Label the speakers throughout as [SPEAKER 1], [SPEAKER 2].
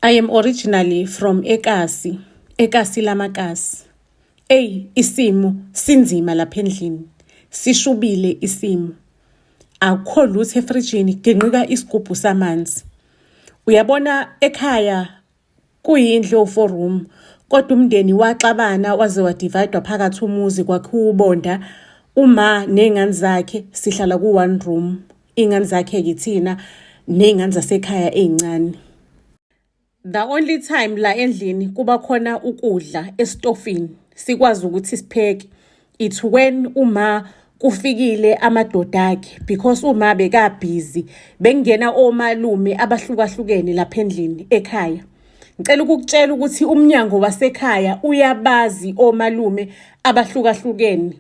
[SPEAKER 1] I am originally from Ekasi lamakasi. Isimo sinzima lapha endlini. Sishubile isimo. Akukho lutho efrijini, ginqika isigubhu samanzi. Uyabona ekhaya kuyindlu 4 room, kodwa umndeni waxabana waze wadividwa phakathi umuzi kwakhiwa ubonda. Uma nezingane zakhe sihlala ku1 room. Ingane zakhe kithina nezingane zasekhaya ezincane. The only time la endlini kuba khona ukudla estofini sikwazi ukuthi sipheke it's when uma kufikile amadoda akhe, because uma beka busy bengena omalume abahlukahlukene lapha endlini ekhaya. Ngicela ukukutshela ukuthi umnyango wasekhaya uyabazi omalume abahlukahlukene.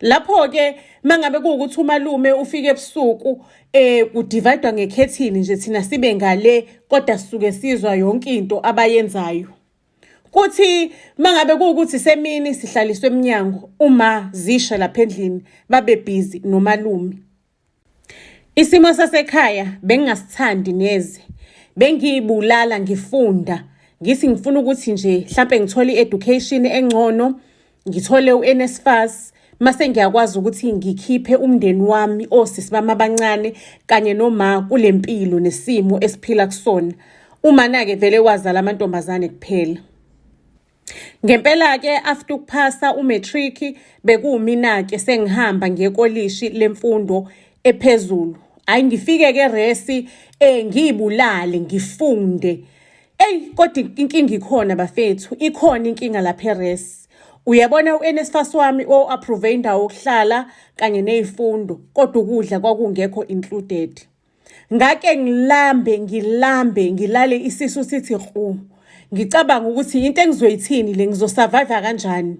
[SPEAKER 1] Lapho ke mangabe kuukuthi umalume ufike ebusuku kudividwa ngekhethini nje thina sibe ngale, kodwa sisuke sizwa yonke into abayenzayo. Kuthi mangabe kuukuthi semini sihlaliswe eminyango, uma zisha lapha endlini babe busy nomalume. Isimo sasekhaya bengingasithandi neze. Bengiyibulala ngifunda, ngithi ngifuna ukuthi nje mhlambe ngithole education engcono, ngithole uNSFAS, mase ngiyakwazi ukuthi ngikhiphe umndeni wami osisi bami abancane kanye noma kulempilo nesimo esiphila kusona. Uma na ke vele wazala amantombazane kuphela. Ngempela ke after ukuphasa umatric bekuwumina ke sengihamba ngekolishi lemfundo ephezulu. Ngifike ke resi ngiyibulale ngifunde. Kodwa inkinga ikhona bafethu, ikhona inkinga lapha eresi. Uyabona uNSFAS wami approve indawo yokuhlala kanye nezifundo, kodwa ukudla kwakungekho included. Ngake ngilale isisu sithi hu. Ngicabanga ukuthi into engizoyithini le, ngizosurvive kanjani?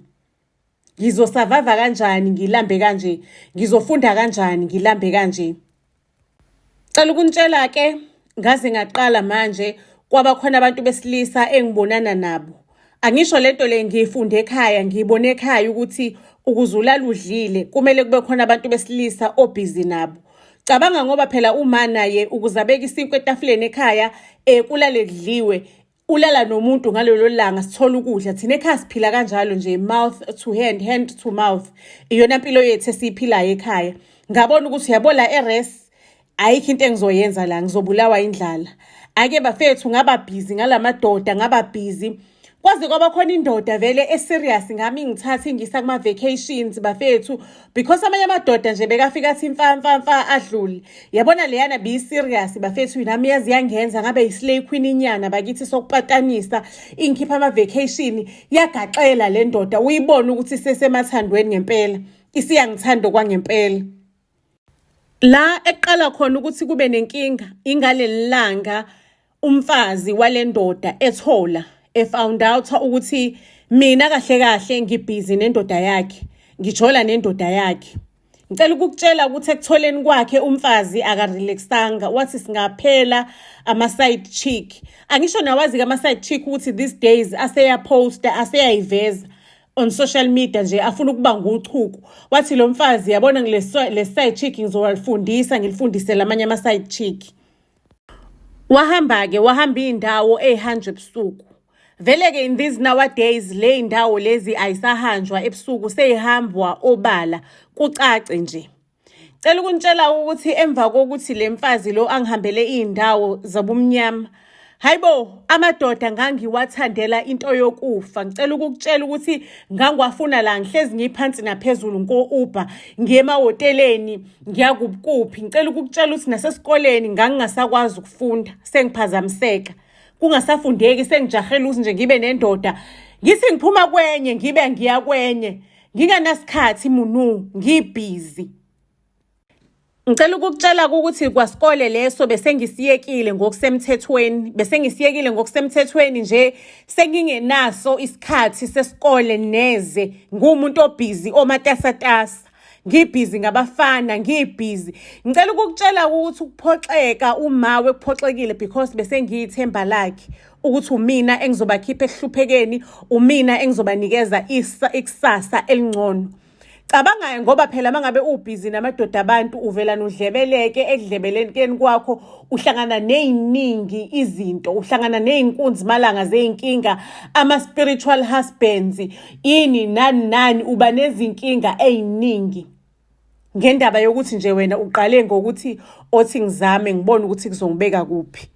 [SPEAKER 1] Ngizosurvive kanjani ngilambe kanje? Ngizofunda kanjani ngilambe kanje? Cela ukunitshela ke, ngaze ngaqala manje kwaba khona abantu besilisa engibonana nabo. Angisho lento le ngiyifunde ekhaya, ngiyibone ekhaya ukuthi ukuzulala udlile kumele kube khona abantu besilisa obusy nabo. Cabanga ngoba phela uma naye ukuzabeka isinkwa etafuleni ekhaya kulale kudliwe, ulala nomuntu ngalelo langa sithola ukudla. Thina ekhaya siphila kanjalo nje, mouth to hand, hand to mouth. Iyona impilo yethu esiyiphilayo ekhaya. Ngabona ukuthi yabola eres ayikho into engizoyenza la, ngizobulawa indlala. Ake bafethu ngaba busy ngalamadoda, ngaba busy. Kwaze kwaba khona indoda vele eserious ngami ngithatha ingisa kuma vacations bafethu, because amanye amadoda nje bekafika athi mfa adlule. Yabona leyana be serious bafethu, nami yazi yangenza ngabe islay queen inyana bakithi sokupatanisa, ingikhipha ama vacation yagaxela le ndoda. Uyibona ukuthi sesemathandweni ngempela, isiyangithanda kwangempela. La eqala khona ukuthi kube nenkinga ingalelanga umfazi walendoda ethola found out ukuthi mina kahle ngibhizi nendoda yakhe, ngijola nendoda yakhe. Ngicela ukukutshela ukuthi ekutholeni kwakhe umfazi akarelaxanga, wathi singaphela ama side chick. Angisho nawazi ke ama side chick ukuthi these days aseyaposta, aseyayiveza on social media nje, afuna ukubanga uchuku. Wathi lo mfazi yabona le side chick ngizowalifundisa, ngilifundise lamanye ama side chick. Wahamba indawo ezihanjwe ebusuku. Vele ke in these nowadays le indawo lezi ayisahanjwa ebusuku, seyihambwa obala, kucace nje. Cela ukunitshela ukuthi emva kokuthi le mfazi lo angihambele indawo zabumnyama, hayibo amadoda ngangiwathandela into yokufa. Ngicela ukukutshela ukuthi ngangiwafuna la ngihlezi ngiphansi naphezulu ngo-Uber, ngiye emahoteleni, ngiyakuphi. Ngicela ukukutshela ukuthi nasesikoleni ngangingasakwazi ukufunda, sengiphazamiseka. Kungasafundeki, sengijahela ukuthi nje ngibe nendoda, ngithi ngiphuma kwenye ngibe ngiya kwenye, nginganasikhathi munu, ngibhizi. Ngicela ukukutshela ukuthi kwasikole leso besengisiyekile ngokusemthethweni, nje sengingenaso isikhathi sesikole neze, ngumuntu obhizi omatasatasa, ngibhizi ngabafana, ngibhizi. Ngicela ukukutshela ukuthi ukuphoxeka umawe kuphoxekile because besengiyithemba lakhe ukuthi umina engizobakhipha ehluphekeni, umina engizobanikeza ikusasa elingcono. Cabanga ngoba phela mangabe ubhizi namadoda abantu uvela nodlebeleke ekudlebelekeni kwakho uhlangana neziningi izinto, uhlangana nezinkunzi malanga zeinkinga, ama-spiritual husbands, ini nani uba nezinkinga eziningi. Ngendaba yokuthi nje wena uqale ngokuthi othi ngizame ngibone ukuthi kuzongibeka kuphi.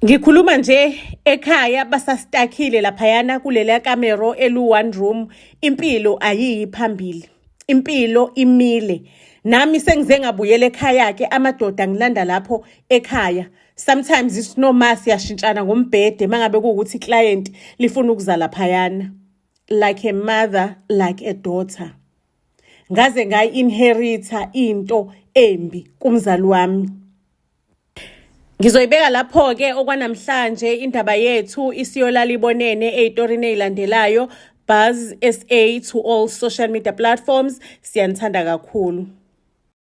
[SPEAKER 1] Ngikhuluma nje ekhaya basastakile laphayana kulela kamero elu-one room. Impilo ayiyi phambili. Impilo imile. Nami sengize ngabuyela ekhaya ke amadoda ngilanda lapho ekhaya. Sometimes isinoma siyashintshana ngombhede mangabe kuwukuthi iclient lifuna ukuza laphayana. Like a mother, like a daughter. Ngaze ngayi-inheritha into embi kumzali wami. Ngizoyibeka lapho-ke okwanamhlanje indaba yethu isiyolala ibonene ey'torini ey'landelayo. Buzz SA to all social media platforms. Siyanithanda kakhulu.